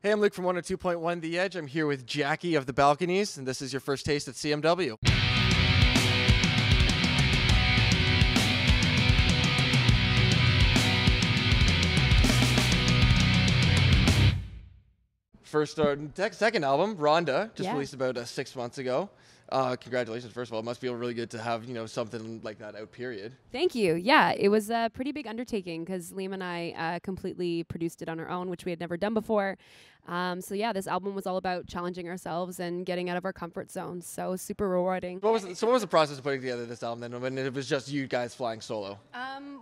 Hey, I'm Luke from 102.1 The Edge. I'm here with Jacquie of the Balconies, and this is your first taste at CMW. First, second album, Rhonda, just released about 6 months ago. Congratulations, first of all. It must feel really good to have, something like that out, period. Thank you. Yeah, it was a pretty big undertaking because Liam and I completely produced it on our own, which we had never done before. So yeah, this album was all about challenging ourselves and getting out of our comfort zones. So super rewarding. What was the process of putting together this album then, when it was just you guys flying solo?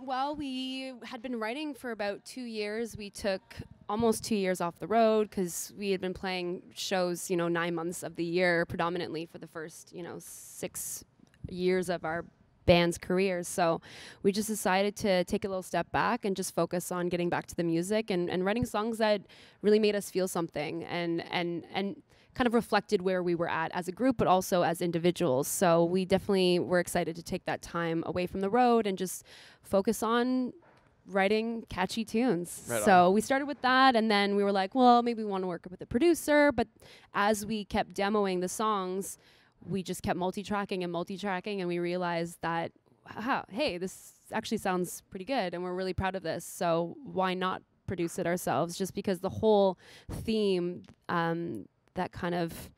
Well, we had been writing for about 2 years. We took almost 2 years off the road because we had been playing shows, 9 months of the year predominantly for the first, 6 years of our band's careers. So we just decided to take a little step back and just focus on getting back to the music and writing songs that really made us feel something and kind of reflected where we were at as a group, but also as individuals. So we definitely were excited to take that time away from the road and just focus on writing catchy tunes. So we started with that, and then we were like, well, maybe we want to work with a producer. But as we kept demoing the songs, we just kept multi-tracking, and we realized that, hey, this actually sounds pretty good, and we're really proud of this. So why not produce it ourselves? Just because the whole theme that kind of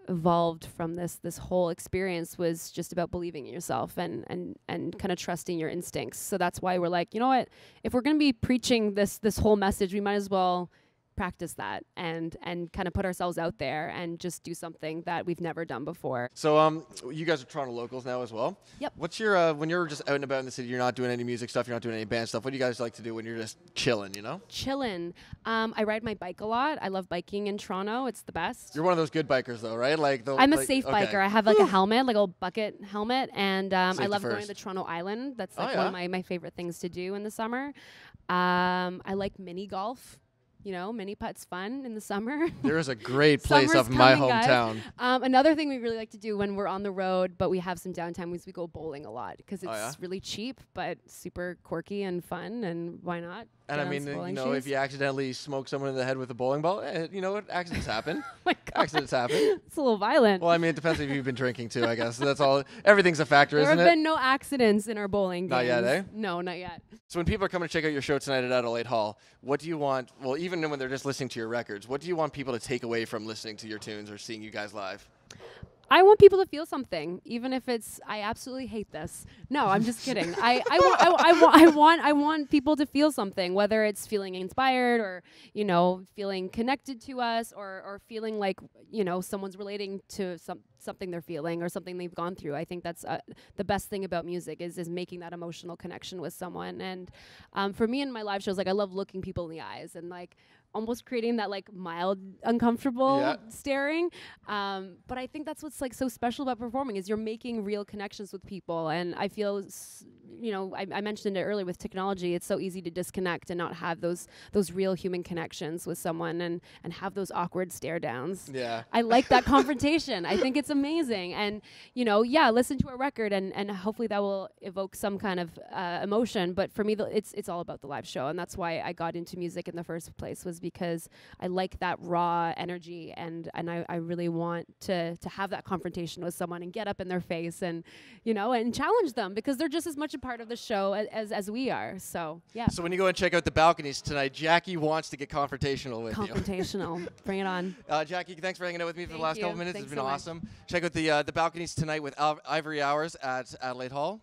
evolved from this whole experience was just about believing in yourself and kind of trusting your instincts. So that's why we're like, you know what, if we're going to be preaching this whole message, we might as well practice that and kind of put ourselves out there and just do something that we've never done before. So you guys are Toronto locals now as well. Yep. What's your when you're just out and about in the city, you're not doing any music stuff, you're not doing any band stuff, what do you guys like to do when you're just chilling, Chilling. I ride my bike a lot. I love biking in Toronto. It's the best. You're one of those good bikers though, right? I'm a safe biker. I have like a helmet, like a bucket helmet, and I love going to the Toronto Island. That's like one of my favorite things to do in the summer. I like mini golf. Mini putt's fun in the summer. There is a great place up in my hometown. Another thing we really like to do when we're on the road, but we have some downtime, is we go bowling a lot because it's really cheap, but super quirky and fun, and why not? And I mean, if you accidentally smoke someone in the head with a bowling ball, accidents happen. Oh my God. Accidents happen. It's a little violent. Well, I mean, it depends if you've been drinking too, I guess. That's all. Everything's a factor, isn't it? There have been no accidents in our bowling games. Not yet, eh? No, not yet. So when people are coming to check out your show tonight at Adelaide Hall, what do you want, well, even when they're just listening to your records, what do you want people to take away from listening to your tunes or seeing you guys live? I want people to feel something, even if it's, I absolutely hate this. No, I'm just kidding. I want people to feel something, whether it's feeling inspired or, feeling connected to us or feeling like, someone's relating to something they're feeling or something they've gone through. I think that's the best thing about music is making that emotional connection with someone. And for me in my live shows, I love looking people in the eyes and almost creating that mild uncomfortable staring. But I think that's what's so special about performing is you're making real connections with people. And I feel, I mentioned it earlier with technology, it's so easy to disconnect and not have those real human connections with someone and have those awkward stare downs. Yeah. I like that confrontation. I think it's amazing. And, listen to a record and hopefully that will evoke some kind of emotion. But for me, it's all about the live show. And that's why I got into music in the first place, was because I like that raw energy and I really want to have that confrontation with someone and get up in their face and and challenge them, because they're just as much a part of the show as we are. So yeah. So when you go and check out the Balconies tonight, Jacquie wants to get confrontational with you. Confrontational. Bring it on. Jacquie, thanks for hanging out with me for the last couple minutes. Thanks it's been awesome. Check out the Balconies tonight with Ivory Hours at Adelaide Hall.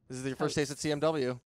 This is your first taste at CMW.